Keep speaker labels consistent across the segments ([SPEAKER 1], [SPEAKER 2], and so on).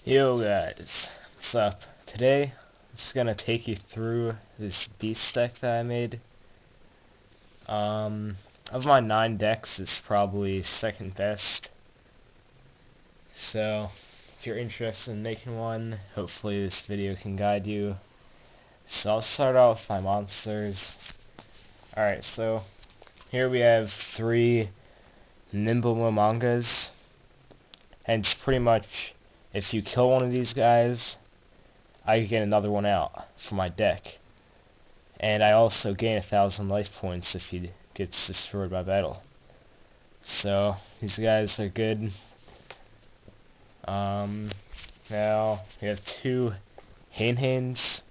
[SPEAKER 1] Yo guys, what's up? Today, I'm just gonna take you through this beast deck that I made. Of my 9 decks, it's probably second best. So, if you're interested in making one, hopefully this video can guide you. So I'll start out with my monsters. Alright, so here we have 3 Nimble Momongas. And it's pretty much, if you kill one of these guys, I get another one out for my deck. And I also gain 1,000 life points if he gets destroyed by battle. So, these guys are good. Now, we have 2 Hane-Hanes.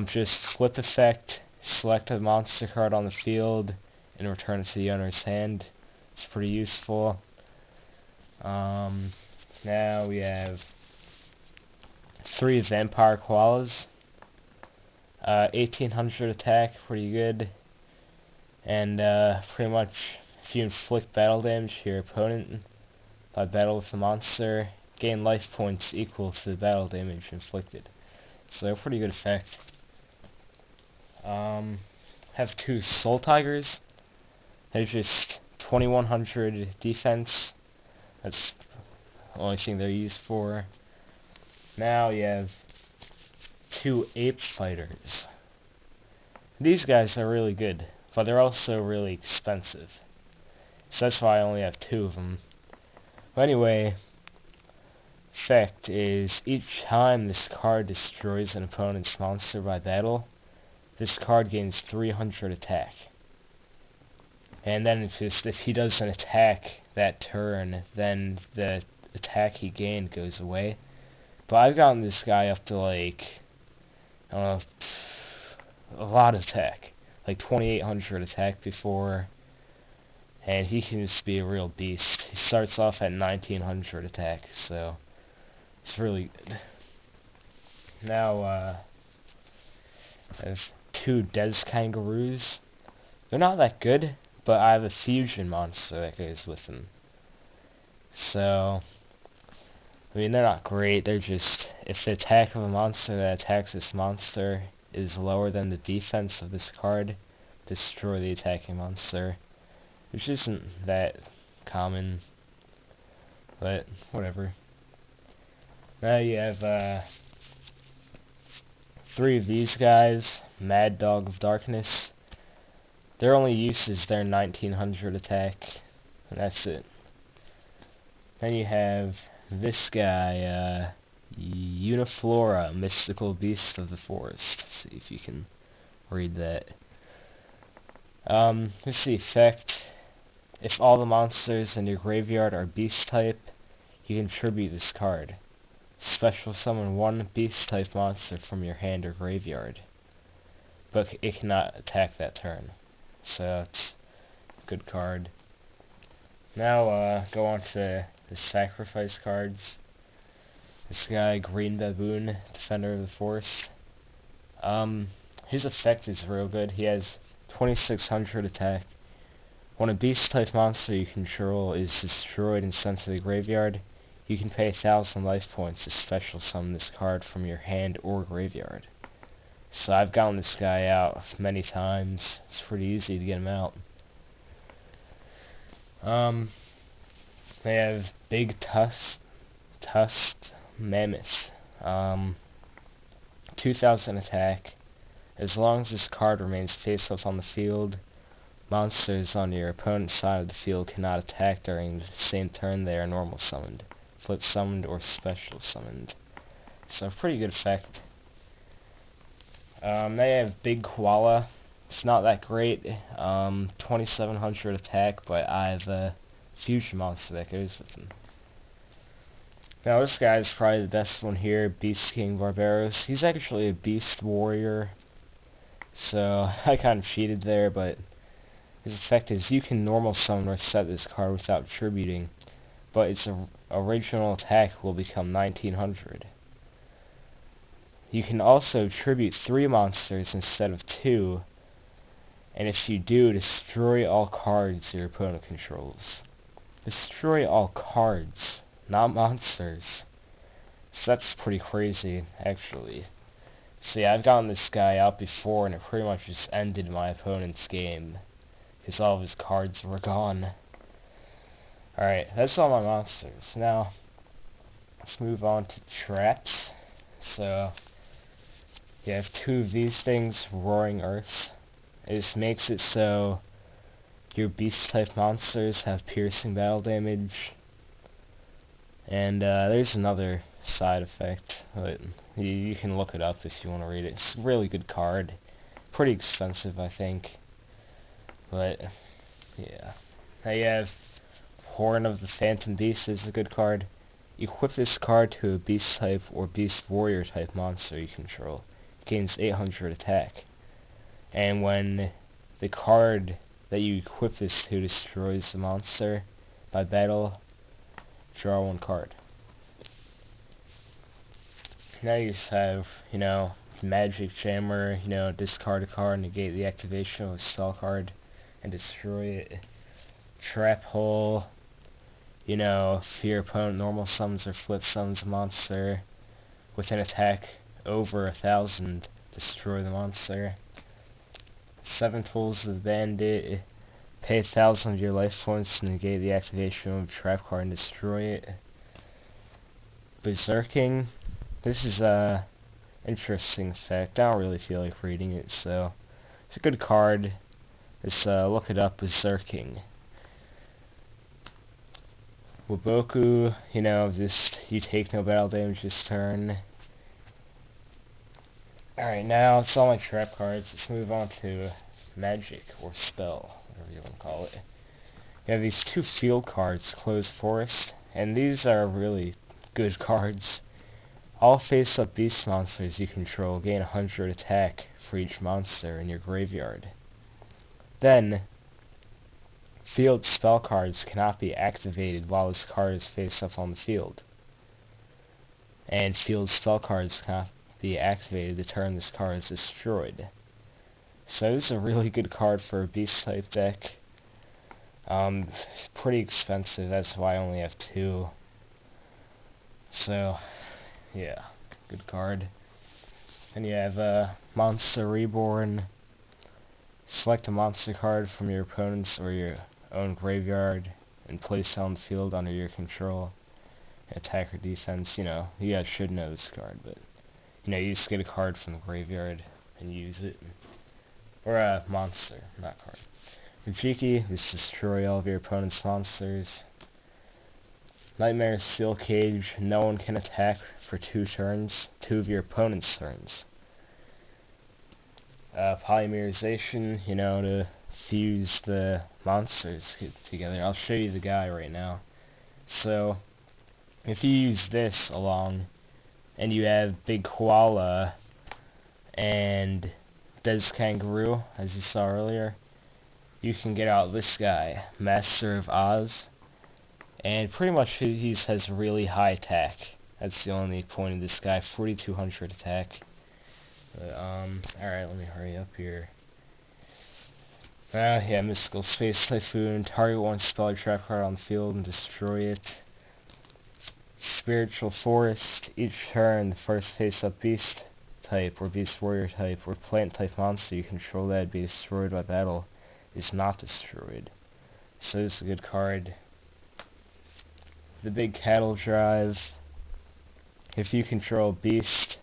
[SPEAKER 1] Just flip effect, select a monster card on the field, and return it to the owner's hand. It's pretty useful. Now we have 3 Vampire Koalas. 1800 attack, pretty good. And pretty much, if you inflict battle damage to your opponent by battle with the monster, gain life points equal to the battle damage inflicted. So, pretty good effect. Have 2 Soul Tigers. They're just 2100 defense. That's the only thing they're used for. Now you have 2 Ape Fighters. These guys are really good, but they're also really expensive. So that's why I only have 2 of them. But anyway, effect is each time this card destroys an opponent's monster by battle, this card gains 300 attack. And then if he doesn't attack that turn, then the attack he gained goes away. But I've gotten this guy up to like, I don't know, a lot of attack. Like 2800 attack before. And he can just be a real beast. He starts off at 1900 attack, so it's really good. Now, I have 2 Kangaroos. They're not that good, but I have a fusion monster that goes with them. So, I mean, they're not great. They're just, if the attack of a monster that attacks this monster is lower than the defense of this card, destroy the attacking monster. Which isn't that common, but whatever. Now you have 3 of these guys, Mad Dog of Darkness. Their only use is their 1900 attack, and that's it. Then you have this guy, Uniflora, Mystical Beast of the Forest. Let's see if you can read that. Here's the effect. If all the monsters in your graveyard are beast type, you can tribute this card. Special summon 1 beast type monster from your hand or graveyard. But it cannot attack that turn. So it's a good card. Now go on to the sacrifice cards. This guy, Green Baboon, Defender of the Forest. His effect is real good. He has 2600 attack. When a beast-type monster you control is destroyed and sent to the graveyard, you can pay 1,000 life points to special summon this card from your hand or graveyard. So I've gotten this guy out many times. It's pretty easy to get him out. They have Big-Tusked Mammoth. 2000 attack. As long as this card remains face-up on the field, monsters on your opponent's side of the field cannot attack during the same turn they are normal summoned, flip summoned, or special summoned. So pretty good effect. They have Big Koala. It's not that great. 2700 attack, but I have a fusion monster that goes with them. Now this guy is probably the best one here, Beast King Barbaros. He's actually a beast warrior, so I kind of cheated there, but his effect is you can normal summon or set this card without tributing, but its original attack will become 1900. You can also tribute 3 monsters instead of 2, and if you do, destroy all cards your opponent controls. Destroy all cards, not monsters. So that's pretty crazy, actually. So yeah, I've gotten this guy out before, and it pretty much just ended my opponent's game, because all of his cards were gone. Alright, that's all my monsters. Now, let's move on to traps. So, you have two of these things, Roaring Earths. This makes it so your beast-type monsters have piercing battle damage. And there's another side effect, but you can look it up if you want to read it. It's a really good card. Pretty expensive, I think. But, yeah. Now you have Horn of the Phantom Beast is a good card. Equip this card to a beast-type or beast warrior-type monster you control. Gains 800 attack. And when the card that you equip this to destroys the monster by battle, draw one card. Now you just have, Magic Jammer, discard a card, negate the activation of a spell card, and destroy it. Trap Hole, if your opponent normal summons or flip summons a monster with an attack over 1,000, destroy the monster. 7 Tools of the Bandit, pay 1,000 of your life points to negate the activation of a trap card and destroy it. Berserking, this is a interesting effect. I don't really feel like reading it, so it's a good card. Let's look it up, Berserking. Waboku, just you take no battle damage this turn. Alright, now it's all my trap cards. Let's move on to magic or spell, whatever you want to call it. You have these two field cards, Closed Forest, and these are really good cards. All face-up beast monsters you control gain 100 attack for each monster in your graveyard. Then, field spell cards cannot be activated while this card is face-up on the field. And field spell cards cannot be activated the turn this card is destroyed. So this is a really good card for a beast-type deck. Pretty expensive, that's why I only have 2. So, yeah, good card. Then you have Monster Reborn. Select a monster card from your opponent's or your own graveyard and place it on the field under your control. Attack or defense, you guys should know this card, but you just get a card from the graveyard and use it. Or a monster, not card. Raigeki, just destroy all of your opponent's monsters. Nightmare Steelcage, no one can attack for 2 turns, 2 of your opponent's turns. Polymerization, to fuse the monsters together. I'll show you the guy right now. So, if you use this along, and you have Big Koala and Kangaroo, as you saw earlier, you can get out this guy, Master of Oz, and pretty much he has really high attack. That's the only point of this guy, 4,200 attack. Alright, let me hurry up here. Yeah, Mystical Space Typhoon, target one spell or trap card on the field and destroy it. Spiritual Forest, each turn, the first face-up beast type, or beast warrior type, or plant type monster you control that be destroyed by battle is not destroyed. So this is a good card. The Big Cattle Drive, if you control beast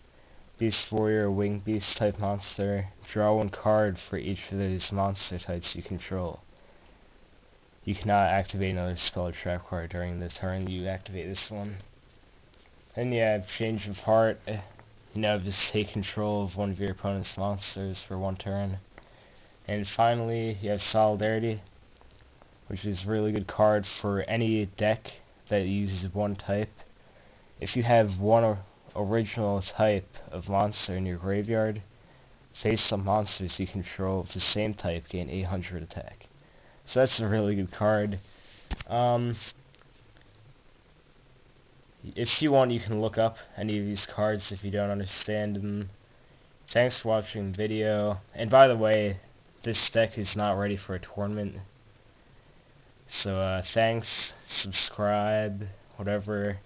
[SPEAKER 1] warrior, winged beast type monster, draw one card for each of those monster types you control. You cannot activate another spell or trap card during the turn you activate this one. Then you have Change of Heart, just take control of one of your opponent's monsters for 1 turn. And finally, you have Solidarity, which is a really good card for any deck that uses one type. If you have one original type of monster in your graveyard, face-up monsters you control of the same type gain 800 attack. So that's a really good card. If you want, you can look up any of these cards if you don't understand them. Thanks for watching the video. And by the way, this deck is not ready for a tournament. So thanks, subscribe, whatever.